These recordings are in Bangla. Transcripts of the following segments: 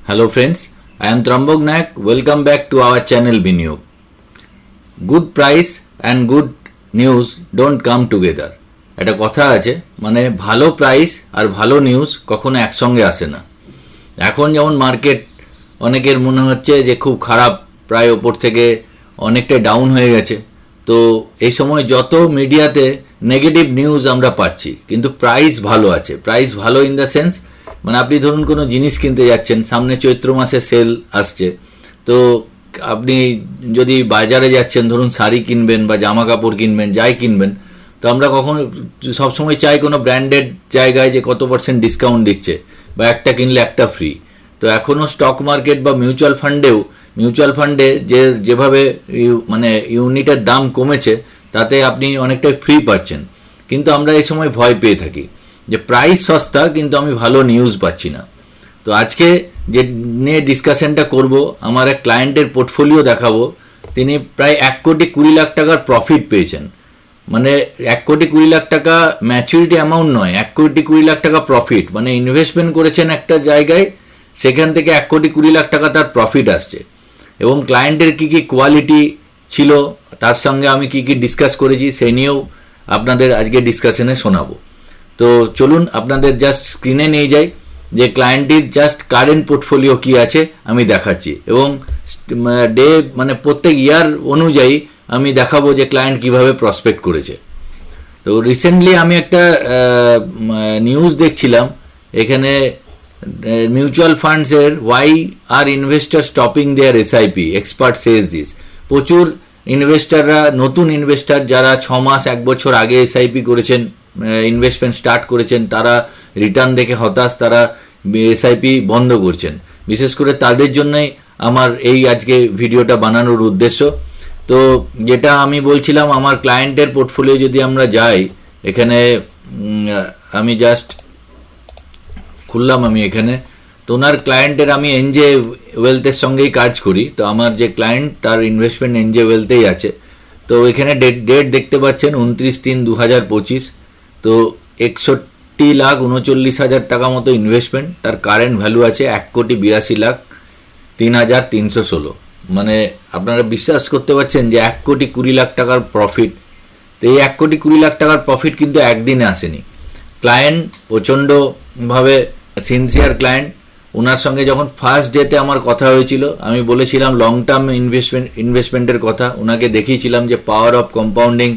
Hello friends, I am Trambok Nayak. Welcome back to our channel Biniyog. Good price and good news don't come together. একটা কথা আছে, মানে ভালো প্রাইস আর ভালো নিউজ কখনো একসঙ্গে আসে না। এখন যেমন মার্কেট অনেকের মনে হচ্ছে যে খুব খারাপ, প্রায় ওপর থেকে অনেকটা ডাউন হয়ে গেছে। তো এই সময় যত মিডিয়াতে নেগেটিভ নিউজ আমরা পাচ্ছি, কিন্তু প্রাইস ভালো আছে। প্রাইস ভালো ইন দ্য সেন্স, মানে আপনি ধরুন কোনো জিনিস কিনতে যাচ্ছেন, সামনে চৈত্র মাসে সেল আসছে, তো আপনি যদি বাজারে যাচ্ছেন, ধরুন শাড়ি কিনবেন বা জামা কাপড় কিনবেন, যাই কিনবেন, তো আমরা কখনো সবসময় চাই কোনো ব্র্যান্ডেড জায়গায় যে কত % ডিসকাউন্ট দিচ্ছে বা একটা কিনলে একটা ফ্রি। তো এখনও স্টক মার্কেট বা মিউচুয়াল ফান্ডে যেভাবে মানে ইউনিটের দাম কমেছে, তাতে আপনি অনেকটাই ফ্রি পাচ্ছেন। কিন্তু আমরা এই সময় ভয় পেয়ে থাকি যে প্রাইস সস্তা কিন্তু আমি ভালো নিউজ পাচ্ছি না। তো আজকে যে নিয়ে ডিসকাশনটা করব, আমার এক ক্লায়েন্টের পোর্টফোলিও দেখাবো। তিনি প্রায় 1,20,00,000 টাকার প্রফিট পেয়েছেন। মানে 1,20,00,000 টাকা ম্যাচুরিটি অ্যামাউন্ট নয়, 1,20,00,000 টাকা প্রফিট। মানে ইনভেস্টমেন্ট করেছেন একটা জায়গায়, সেখান থেকে 1,20,00,000 টাকা তার প্রফিট আসছে। এবং ক্লায়েন্টের কী কী কোয়ালিটি ছিল, তার সঙ্গে আমি কী কী ডিসকাস করেছি, সেই নিয়েও আপনাদের আজকে ডিসকাশনে শোনাবো। তো চলুন আপনাদের জাস্ট স্ক্রিনে নিয়ে যাই যে ক্লায়েন্টের জাস্ট কারেন্ট পোর্টফোলিও কী আছে আমি দেখাচ্ছি, এবং ডে মানে প্রত্যেক ইয়ার অনুযায়ী আমি দেখাবো যে ক্লায়েন্ট কিভাবে প্রসপেক্ট করেছে। তো রিসেন্টলি আমি একটা নিউজ দেখছিলাম, এখানে মিউচুয়াল ফান্ডসের why are investor stopping their SIP, expert says this. প্রচুর ইনভেস্টাররা, নতুন ইনভেস্টার যারা 6 মাস 1 বছর আগে এসআইপি করেছেন, ইনভেস্টমেন্ট স্টার্ট করেছেন, তারা রিটার্ন দেখে হতাশ, তারা এসআইপি বন্ধ করছেন। বিশেষ করে তাদের জন্যই আমার এই আজকে ভিডিওটা বানানোর উদ্দেশ্য। তো যেটা আমি বলছিলাম, আমার ক্লায়েন্টের পোর্টফোলিও যদি আমরা যাই, এখানে আমি জাস্ট খুললাম আমি এখানে। তো ওনার ক্লায়েন্টের আমি এনজে ওয়েলথের সঙ্গেই কাজ করি। তো আমার যে ক্লায়েন্ট, তার ইনভেস্টমেন্ট এনজে ওয়েলথেই আছে। তো এখানে ডেট দেখতে পাচ্ছেন 29/3/2025। তো 61,39,000 টাকা মতো ইনভেস্টমেন্ট, তার কারেন্ট ভ্যালু আছে 1,82,03,316। মানে আপনারা বিশ্বাস করতে পারছেন যে 1,20,00,000 টাকার প্রফিট। তো এই 1,20,00,000 টাকার প্রফিট কিন্তু একদিনে আসেনি। ক্লায়েন্ট প্রচণ্ডভাবে সিনসিয়ার ক্লায়েন্ট। ওনার সঙ্গে যখন ফার্স্ট ডেতে আমার কথা হয়েছিল, আমি বলেছিলাম লং টার্ম ইনভেস্টমেন্টের কথা। ওনাকে দেখিয়েছিলাম যে power of compounding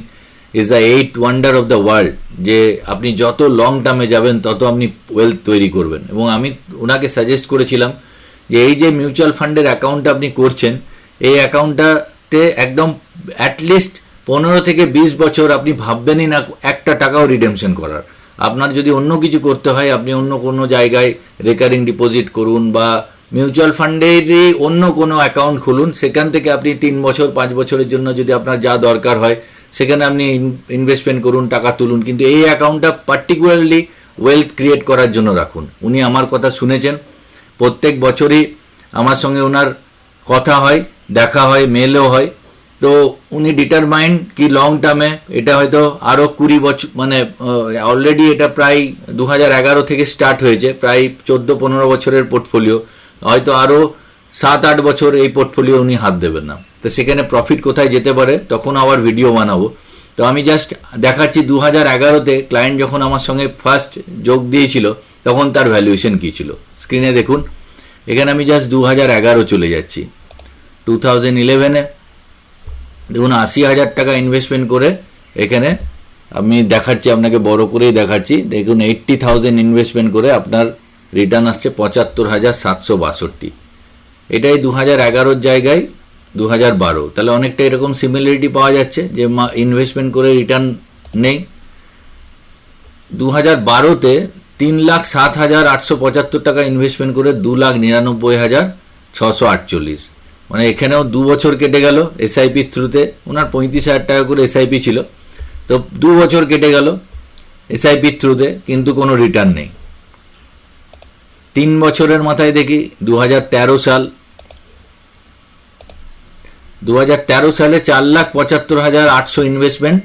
is the 8th wonder of the world, যে আপনি যত লং টার্মে যাবেন তত আপনি ওয়েলথ তৈরি করবেন। এবং আমি ওনাকে সাজেস্ট করেছিলাম যে এই যে মিউচুয়াল ফান্ডের অ্যাকাউন্টটা আপনি করছেন, এই অ্যাকাউন্টটাতে একদম অ্যাটলিস্ট 15 থেকে 20 বছর আপনি ভাববেনই না একটা টাকাও রিডেমশন করার। আপনার যদি অন্য কিছু করতে হয়, আপনি অন্য কোনো জায়গায় রেকারিং ডিপোজিট করুন বা মিউচুয়াল ফান্ডেরই অন্য কোনো অ্যাকাউন্ট খুলুন, সেখান থেকে আপনি 3 বছর 5 বছরের জন্য যদি আপনার যা দরকার হয় সেখানে আপনি ইনভেস্টমেন্ট করুন, টাকা তুলুন, কিন্তু এই অ্যাকাউন্টটা পার্টিকুলারলি ওয়েলথ ক্রিয়েট করার জন্য রাখুন। উনি আমার কথা শুনেছেন, প্রত্যেক বছরই আমার সঙ্গে ওনার কথা হয়, দেখা হয়, মেলও হয়। তো উনি ডিটারমাইন্ড কি লং টার্মে এটা হয়তো আরও 20 বছর, মানে অলরেডি এটা প্রায় 2011 থেকে স্টার্ট হয়েছে, প্রায় 14-15 বছরের পোর্টফোলিও, হয়তো আরও 7-8 বছর এই পোর্টফোলিও উনি হাত দেবেন না। তো সেখানে প্রফিট কোথায় যেতে পারে তখন আবার ভিডিও বানাবো। তো আমি জাস্ট দেখাচ্ছি 2011-তে ক্লায়েন্ট যখন আমার সঙ্গে ফার্স্ট যোগ দিয়েছিল, তখন তার ভ্যালুয়েশন কী ছিল স্ক্রিনে দেখুন। এখানে আমি জাস্ট 2011 চলে যাচ্ছি। 2011-এ দেখুন 80,000 টাকা ইনভেস্টমেন্ট করে, এখানে আমি দেখাচ্ছি আপনাকে, বড় করেই দেখাচ্ছি। দেখুন 80,000 ইনভেস্টমেন্ট করে আপনার রিটার্ন আসছে 75,762। এটাই 2011 জায়গায় 2012। তাহলে অনেকটা এরকম সিমিলারিটি পাওয়া যাচ্ছে যে ইনভেস্টমেন্ট করে রিটার্ন নেই। 2012-তে 3,07,875 টাকা ইনভেস্টমেন্ট করে 2,99,648। মানে এখানেও 2 বছর কেটে গেল এসআইপির থ্রুতে। ওনার 35,000 টাকা করে এসআইপি ছিল, তো 2 বছর কেটে গেল এসআইপির থ্রুতে, কিন্তু কোনো রিটার্ন নেই। 3 বছরের মাথায় দেখি 2013 সাল। 2013 সালে 4,75,800 ইনভেস্টমেন্ট,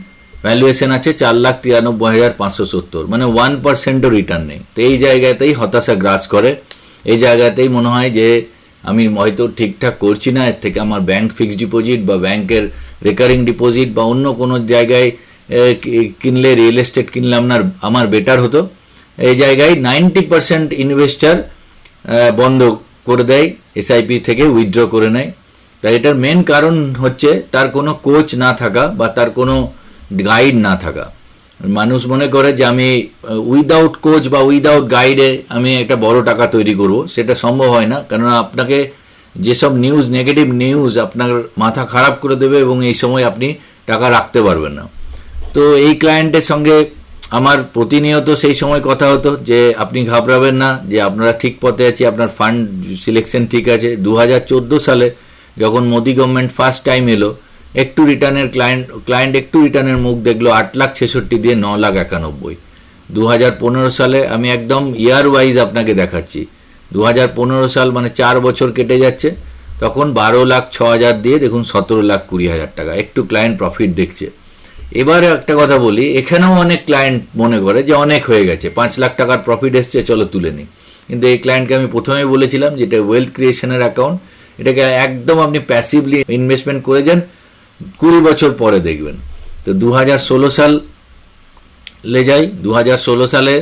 ভ্যালুয়েশন আছে 4,93,570, মানে 1%ও রিটার্ন নেই। তো এই জায়গাতেই হতাশা গ্রাস করে এই জায়গাতেই মনে হয় যে আমি হয়তো ঠিকঠাক করছি না, এর থেকে আমার ব্যাংক ফিক্সড ডিপোজিট বা ব্যাংকের রেকারিং ডিপোজিট বা অন্য কোনো জায়গায় কিনলে, রিয়েল এস্টেট কিনলে আমার বেটার হতো। এই জায়গায় 90% ইনভেস্টার বন্ধ করে দেয়, এসআইপি থেকে উইথড্র করে নেয়। তাই এটার মেন কারণ হচ্ছে তার কোনো কোচ না থাকা বা তার কোনো গাইড না থাকা। মানুষ মনে করে যে আমি উইদাউট কোচ বা উইদাউট গাইডে আমি একটা বড় টাকা তৈরি করব, সেটা সম্ভব হয় না। কেননা আপনাকে যেসব নিউজ, নেগেটিভ নিউজ আপনার মাথা খারাপ করে দেবে এবং এই সময় আপনি টাকা রাখতে পারবেন না। তো এই ক্লায়েন্টের সঙ্গে আমার প্রতিনিয়ত সেই সময় কথা হতো যে আপনি ঘাবড়াবেন না, যে আপনারা ঠিক পথে আছি, আপনার ফান্ড সিলেকশন ঠিক আছে। 2014 সালে যখন মোদি গভর্নমেন্ট ফার্স্ট টাইম এলো, একটু রিটার্নের ক্লায়েন্ট একটু রিটার্নের মুখ দেখলো 8,66,000 দিয়ে 9,91,000। 2015 সালে আমি একদম ইয়ার ওয়াইজ আপনাকে দেখাচ্ছি, 2015 সাল মানে 4 বছর কেটে যাচ্ছে, তখন 12,06,000 দিয়ে দেখুন 17,20,000 টাকা, একটু ক্লায়েন্ট প্রফিট দেখছে। এবারে একটা কথা বলি, এখানেও অনেক ক্লায়েন্ট মনে করে যে অনেক হয়ে গেছে, 5 লাখ টাকার প্রফিট এসছে, চলো তুলে নিই। কিন্তু এই ক্লায়েন্টকে আমি প্রথমেই বলেছিলাম যে এটা ওয়েলথ ক্রিয়েশনের অ্যাকাউন্ট, এটাকে একদম আপনি প্যাসিভলি ইনভেস্টমেন্ট করে যান, 20 বছর পরে দেখবেন। তো 2016 সালে যাই, 2016 সালে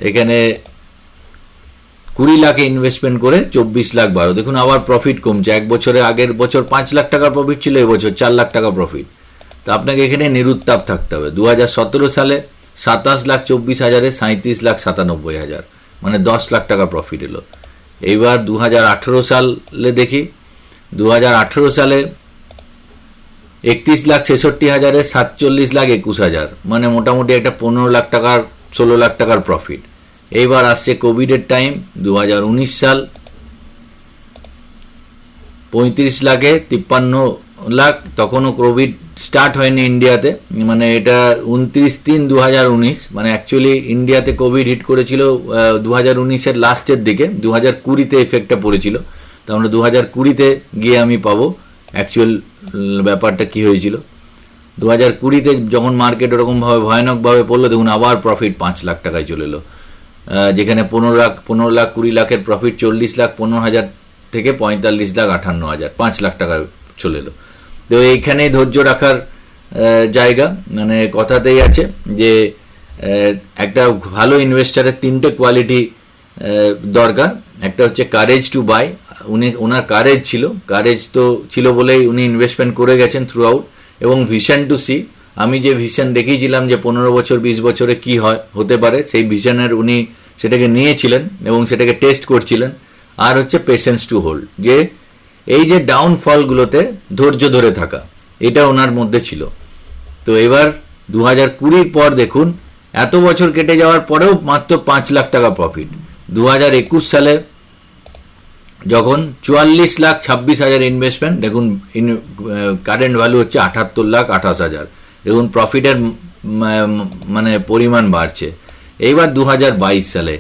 এখানে 20 লাখে ইনভেস্টমেন্ট করে 24 লাখ 12, দেখুন আবার প্রফিট কমছে। এক বছরে, আগের বছর 5 লাখ টাকার প্রফিট ছিল, এবছর 4 লাখ টাকা প্রফিট। তো আপনাকে এখানে নিরুত্তাপ থাকতে হবে। 2017 সালে 27,24,000-এ 37,97,000, মানে 10 লাখ টাকা প্রফিট এলো। এইবার 2018 সালে দেখি, 2018 সালে 31,66,000-এ 47,21,000, মানে মোটামুটি একটা 15 লাখ টাকার 16 লাখ টাকার প্রফিট। এইবার আসছে কোভিডের টাইম, 2019 সাল, 35 লাখে 53 লাখ, তখনও কোভিড স্টার্ট হয়নি ইন্ডিয়াতে, মানে এটা 29/3/2019, মানে অ্যাকচুয়ালি ইন্ডিয়াতে কোভিড হিট করেছিল 2019-এর লাস্টের দিকে, 2020-তে এফেক্টটা পড়েছিল। তো আমরা 2020-তে গিয়ে আমি পাবো অ্যাকচুয়াল ব্যাপারটা কি হয়েছিল। 2020-তে যখন মার্কেট ওরকমভাবে ভয়ানকভাবে পড়লো, দেখুন আবার প্রফিট 5 লাখ টাকায় চলে এলো, যেখানে 15 লাখ 20 লাখের প্রফিট 40,15,000 থেকে 45,58,000, 5 লাখ টাকা চলে এলো। তো এইখানেই ধৈর্য রাখার জায়গা, মানে কথাতেই আছে যে একটা ভালো ইনভেস্টারের 3টে কোয়ালিটি দরকার। একটা হচ্ছে courage to buy, owner courage তো ছিল বলেই উনি ইনভেস্টমেন্ট করে গেছেন থ্রু আউট, এবং ভিশন টু সি, আমি যে ভিশন দেখিয়েছিলাম যে 15 বছর 20 বছরে কি হতে পারে, সেই ভিশনের উনি সেটাকে নিয়েছিলেন এবং সেটাকে টেস্ট করছিলেন। আর হচ্ছে পেশেন্স টু হোল্ড, যে এই যে ডাউনফলগুলোতে ধৈর্য ধরে থাকা, এটা ওনার মধ্যে ছিল। তো এবার 2020-র পর দেখুন, এত বছর কেটে যাওয়ার পরেও মাত্র 5 লাখ টাকা প্রফিট। 2021 সালে যখন 44,26,000 ইনভেস্টমেন্ট, দেখুন কারেন্ট ভ্যালু হচ্ছে 78,28,000, দেখুন প্রফিটের মানে পরিমাণ বাড়ছে। এইবার 2022 সালে,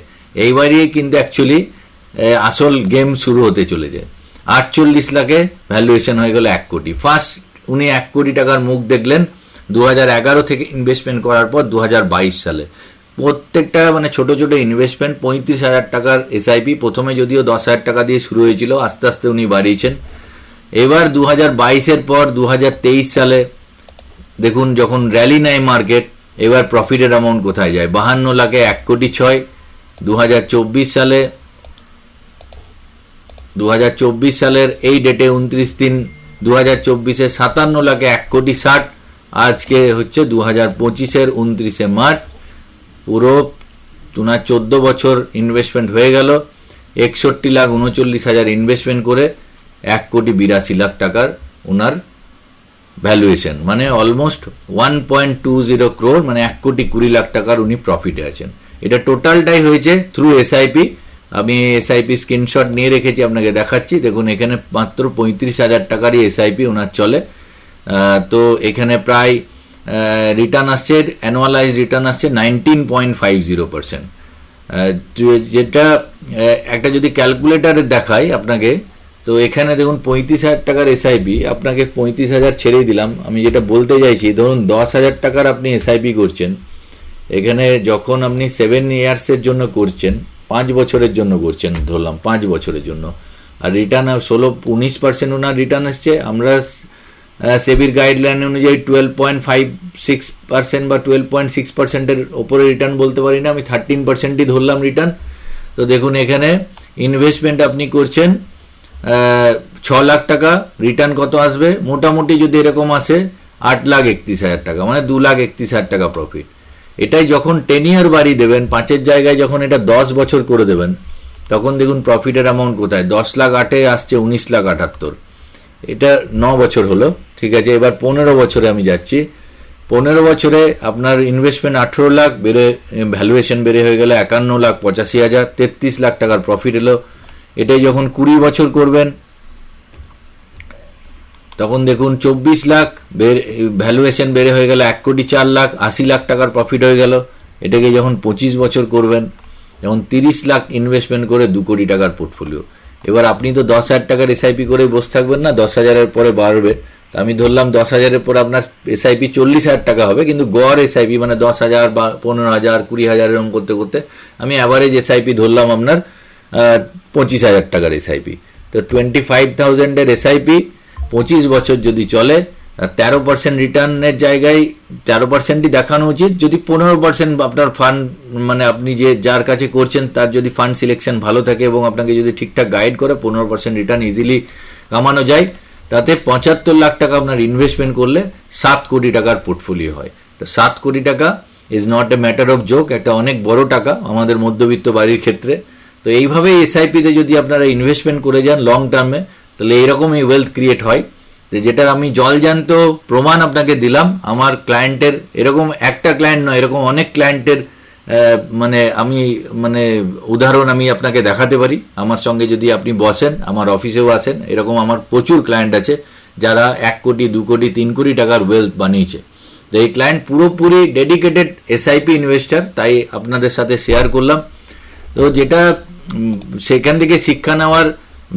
এইবারই কিন্তু অ্যাকচুয়ালি আসল গেম শুরু হতে চলেছে। 48 লাখে ভ্যালুয়েশন হয়ে গেল 1 কোটি। ফার্স্ট উনি 1 কোটি টাকার মুখ দেখলেন 2011 থেকে ইনভেস্টমেন্ট করার পর 2022 সালে। প্রত্যেকটা মানে ছোট ছোট ইনভেস্টমেন্ট, 35,000 টাকার এসআইপি, প্রথমে যদিও 10,000 টাকা দিয়ে শুরু হয়েছিল, আস্তে আস্তে উনি বাড়িয়েছেন। এবার 2022-এর পর 2023 সালে দেখুন যখন র্যালি নেয় মার্কেট, এবার প্রফিটের অ্যামাউন্ট কোথায় যায়, 52 লাখে 1 কোটি 6। 2024 সালের এই ডেটে 29/3/2024-এ 57 লাখে 1 কোটি 60। আজকে হচ্ছে 2025-এর 29শে মার্চ, পুরো 14 বছর ইনভেস্টমেন্ট হয়ে গেল। 61,39,000 ইনভেস্টমেন্ট করে 1 কোটি 82 লাখ টাকার ওনার ভ্যালুয়েশন, মানে অলমোস্ট 1.20 crore, মানে 1 কোটি 20 লাখ টাকার উনি প্রফিটে আছেন। এটা টোটালটাই হয়েছে থ্রু এসআইপি। আমি এসআইপি স্ক্রিনশট নিয়ে রেখেছি, আপনাকে দেখাচ্ছি। দেখুন এখানে মাত্র 35,000 টাকারই এসআইপি ওনার চলে। তো এখানে প্রায় রিটার্ন আসছে, অ্যানুয়ালাইজ রিটার্ন আসছে 19.50%, যেটা একটা যদি ক্যালকুলেটারে দেখাই আপনাকে, তো এখানে দেখুন 35,000 টাকার এসআইপি, আপনাকে 35,000 ছেড়েই দিলাম। আমি যেটা বলতে চাইছি, ধরুন 10,000 টাকার আপনি এসআইপি করছেন, এখানে যখন আপনি 7 ইয়ার্সের জন্য করছেন, 5 বছরের জন্য করছেন ধরলাম, 5 বছরের জন্য, আর রিটার্ন 19% ওনার রিটার্ন আসছে। আমরা সেবির গাইডলাইন অনুযায়ী 12.56% বা 12.6%-এর ওপরে রিটার্ন বলতে পারি না, আমি 13%ই ধরলাম রিটার্ন। তো দেখুন এখানে ইনভেস্টমেন্ট আপনি করছেন 6 লাখ টাকা, রিটার্ন কত আসবে মোটামুটি যদি এরকম আসে 8,31,000 টাকা, মানে 2,31,000 টাকা প্রফিট। এটাই যখন 10 ইয়ার বাড়ি দেবেন, 5-এর জায়গায় যখন এটা 10 বছর করে দেবেন, তখন দেখুন প্রফিটের অ্যামাউন্ট কোথায়, 10,08,000-এ আসছে 19,78,000। এটা 9 বছর হলো, ঠিক আছে। এবার 15 বছরে আমি যাচ্ছি। 15 বছরে আপনার ইনভেস্টমেন্ট 18 লাখ, ভ্যালুয়েশন বেড়ে হয়ে গেলে 51,85,000, 33 লাখ টাকার প্রফিট এলো। এটাই যখন 20 বছর করবেন, তখন দেখুন 24 লাখ, ভ্যালুয়েশন বেড়ে হয়ে গেল 1,04,00,000, 80 লাখ টাকার প্রফিট হয়ে গেল। এটাকে যখন 25 বছর করবেন, তখন 30 লাখ ইনভেস্টমেন্ট করে 2 কোটি টাকার পোর্টফোলিও। এবার আপনি তো 10,000 টাকার এসআইপি করে বসে থাকবেন না, 10,000-এর পরে বাড়বে। তা আমি ধরলাম 10,000-এর পরে আপনার এসআইপি 40,000 টাকা হবে, কিন্তু গড় এসআইপি মানে 10,000 বা 15,000, 20,000 এরকম করতে করতে আমি অ্যাভারেজ এসআইপি ধরলাম আপনার 25,000 টাকার এসআইপি। তো 25,000-এর এসআইপি 25 বছর যদি চলে, 13% রিটার্নের জায়গায় 13%ই দেখানো উচিত। যদি 15% আপনার ফান্ড, মানে আপনি যার কাছে করছেন তার যদি ফান্ড সিলেকশন ভালো থাকে এবং আপনাকে যদি ঠিকঠাক গাইড করে, 15% রিটার্ন ইজিলি কামানো যায়। তাতে 75 লাখ টাকা আপনার ইনভেস্টমেন্ট করলে 7 কোটি টাকার পোর্টফোলিও হয়। তো 7 কোটি টাকা is not a matter of joke, একটা অনেক বড় টাকা আমাদের মধ্যবিত্ত বাড়ির ক্ষেত্রে। তো এইভাবে এসআইপিতে যদি আপনারা ইনভেস্টমেন্ট করে যান লং টার্মে, তাহলে এইরকমই ওয়েলথ ক্রিয়েট হয়। যেটা আমি জলজান্ত প্রমাণ আপনাকে দিলাম আমার ক্লায়েন্টের, এরকম একটা ক্লায়েন্ট নয়, এরকম অনেক ক্লায়েন্টের মানে উদাহরণ আমি আপনাকে দেখাতে পারি। আমার সঙ্গে যদি আপনি বসেন, আমার অফিসেও আসেন, এরকম আমার প্রচুর ক্লায়েন্ট আছে যারা 1 কোটি, 2 কোটি, 3 কোটি টাকার ওয়েলথ বানিয়েছে। তো এই ক্লায়েন্ট পুরোপুরি ডেডিকেটেড এসআইপি ইনভেস্টার, তাই আপনাদের সাথে শেয়ার করলাম। তো যেটা সেখান থেকে শিক্ষা নেওয়ার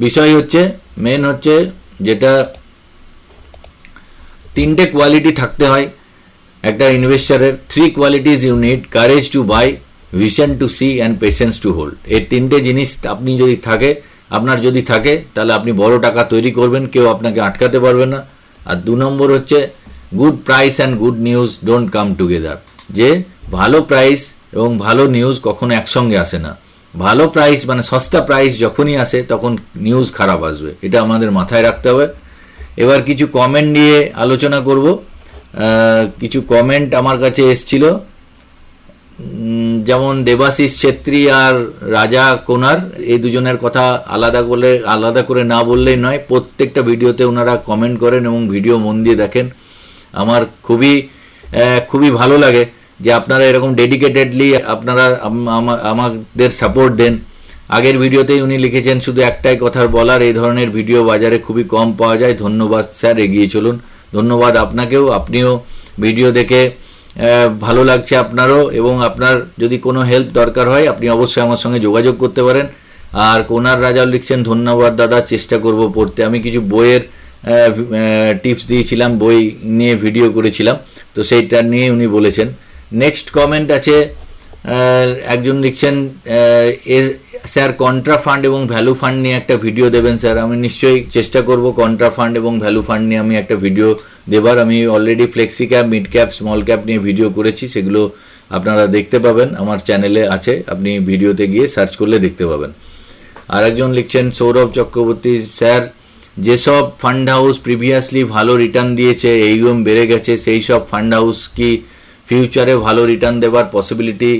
বিষয় হচ্ছে, মেন হচ্ছে যেটা 3টে কোয়ালিটি থাকতে হয় একটা ইনভেস্টারের। 3 qualities you need: courage to buy, vision to see and patience to hold. এই 3টে জিনিস আপনি যদি আপনার যদি থাকে, তাহলে আপনি বড় টাকা তৈরি করবেন, কেউ আপনাকে আটকাতে পারবে না। আর 2 নম্বর হচ্ছে good price and good news don't come together, যে ভালো প্রাইস এবং ভালো নিউজ কখনো একসঙ্গে আসে না। ভালো প্রাইস মানে সস্তা প্রাইস যখনই আসে, তখন নিউজ খারাপ আসবে, এটা আমাদের মাথায় রাখতে হবে। এবার কিছু কমেন্ট নিয়ে আলোচনা করব। কিছু কমেন্ট আমার কাছে এসছিল, যেমন দেবাশিস ছেত্রী আর রাজা কোনার, এই দুজনের কথা আলাদা করে না বললেই নয়। প্রত্যেকটা ভিডিওতে ওনারা কমেন্ট করেন এবং ভিডিও মন দিয়ে দেখেন। আমার খুবই ভালো লাগে যে আপনারা এরকম ডেডিকেটেডলি আপনারা আমাদের সাপোর্ট দেন। আগের ভিডিওতেই উনি লিখেছেন শুধু একটাই কথার বলার, এই ধরনের ভিডিও বাজারে খুবই কম পাওয়া যায়। ধন্যবাদ স্যার, এগিয়ে চলুন। ধন্যবাদ আপনাকেও, আপনিও ভিডিও দেখে ভালো লাগছে আপনারও, এবং আপনার যদি কোনো হেল্প দরকার হয় আপনি অবশ্যই আমার সঙ্গে যোগাযোগ করতে পারেন। আর কোনার রাজাও লিখছেন, ধন্যবাদ দাদা, চেষ্টা করব পড়তে। আমি কিছু বইয়ের টিপস দিয়েছিলাম, বই নিয়ে ভিডিও করেছিলাম, তো সেইটা নিয়ে উনি বলেছেন। নেক্সট কমেন্ট আছে, একজন লিখছেন, স্যার কন্ট্রা ফান্ড এবং ভ্যালু ফান্ড নিয়ে একটা ভিডিও দেবেন স্যার। আমি নিশ্চয়ই চেষ্টা করব কন্ট্রা ফান্ড এবং ভ্যালু ফান্ড নিয়ে আমি একটা ভিডিও দেবার। আমি already flexi cap, mid cap, small cap নিয়ে ভিডিও করেছি, সেগুলো আপনারা দেখতে পাবেন, আমার চ্যানেলে আছে, আপনি ভিডিওতে গিয়ে সার্চ করলে দেখতে পাবেন। আর একজন লিখছেন, সৌরভ চক্রবর্তী, স্যার যেসব ফান্ড হাউস প্রিভিয়াসলি ভালো রিটার্ন দিয়েছে, এইগুম বেড়ে গেছে, সেই সব ফান্ড হাউস কি ফিউচারে ভালো রিটার্ন দেবার পসিবিলিটি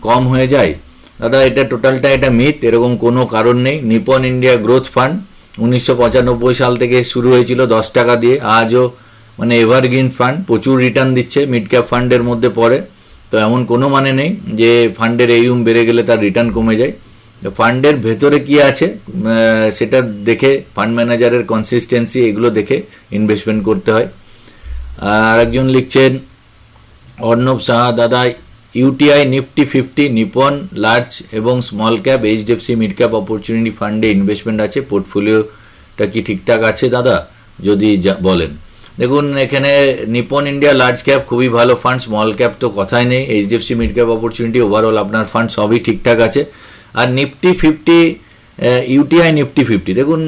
কম হয়ে যায়? দাদা, টোটালটা এটা মিথ, এরকম কোনো কারণ নেই। নিপন ইন্ডিয়া গ্রোথ ফান্ড 1995 সাল থেকে শুরু হয়েছিল 10 টাকা দিয়ে, আজও মানে এভারগ্রিন ফান্ড, প্রচুর রিটার্ন দিচ্ছে, মিড ক্যাপ ফান্ডের মধ্যে পড়ে। তো এমন কোনো মানে নেই যে ফান্ডের এইউম বেড়ে গেলে তার রিটার্ন কমে যায়। ফান্ডের ভেতরে কি আছে সেটা দেখে, ফান্ড ম্যানেজারের কনসিস্টেন্সি, এগুলো দেখে ইনভেস্টমেন্ট করতে হয়। আর একজন লিখছেন, অর্ণব সাহা, দাদা ইউটিআই নিফটি 50, নিপন লার্জ এবং small cap, HDFC mid cap opportunity ফান্ডে ইনভেস্টমেন্ট আছে, পোর্টফোলিওটা কি ঠিকঠাক আছে দাদা, যদি বলেন। দেখুন এখানে নিপন ইন্ডিয়া লার্জ ক্যাপ খুবই ভালো ফান্ড, স্মল ক্যাপ তো কথাই নেই, HDFC mid cap opportunity, overall আপনার ফান্ড সবই ঠিকঠাক আছে। আর নিফটি 50, ইউটিআই নিফটি 50, দেখুন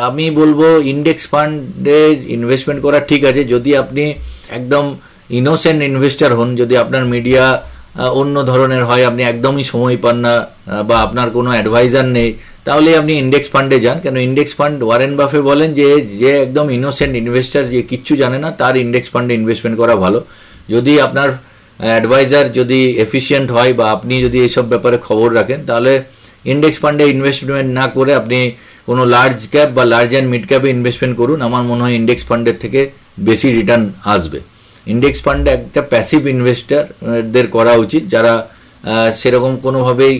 আমি বলবো ইন্ডেক্স ফান্ডে ইনভেস্টমেন্ট করা ঠিক আছে যদি আপনি একদম ইনোসেন্ট ইনভেস্টার হন, যদি আপনার মিডিয়া অন্য ধরনের হয়, আপনি একদমই সময় পান না বা আপনার কোনো অ্যাডভাইজার নেই, তাহলে আপনি ইন্ডেক্স ফান্ডে যান। কেন ইন্ডেক্স ফান্ড, ওয়ারেন বাফে বলেন যে একদম ইনোসেন্ট ইনভেস্টার, যে কিচ্ছু জানে না, তার ইন্ডেক্স ফান্ডে ইনভেস্টমেন্ট করা ভালো। যদি আপনার অ্যাডভাইজার যদি এফিশিয়েন্ট হয় বা আপনি যদি এইসব ব্যাপারে খবর রাখেন, তাহলে ইন্ডেক্স ফান্ডে ইনভেস্টমেন্ট না করে আপনি কোনো লার্জ ক্যাপ বা লার্জ অ্যান্ড মিড ক্যাপে ইনভেস্টমেন্ট করুন। আমার মনে হয় ইন্ডেক্স ফান্ডের থেকে বেশি রিটার্ন আসবে। ইন্ডেক্স ফান্ডে একটা প্যাসিভ ইনভেস্টারদের করা উচিত, যারা সেরকম কোনোভাবেই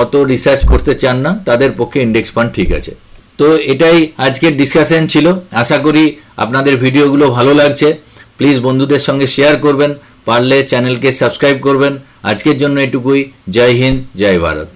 অত রিসার্চ করতে চান না, তাদের পক্ষে ইন্ডেক্স ফান্ড ঠিক আছে। তো এটাই আজকের ডিসকাশন ছিল। আশা করি আপনাদের ভিডিওগুলো ভালো লাগছে। প্লিজ বন্ধুদের সঙ্গে শেয়ার করবেন, পারলে চ্যানেলকে সাবস্ক্রাইব করবেন। আজকের জন্য এটুকুই। জয় হিন্দ, জয় ভারত।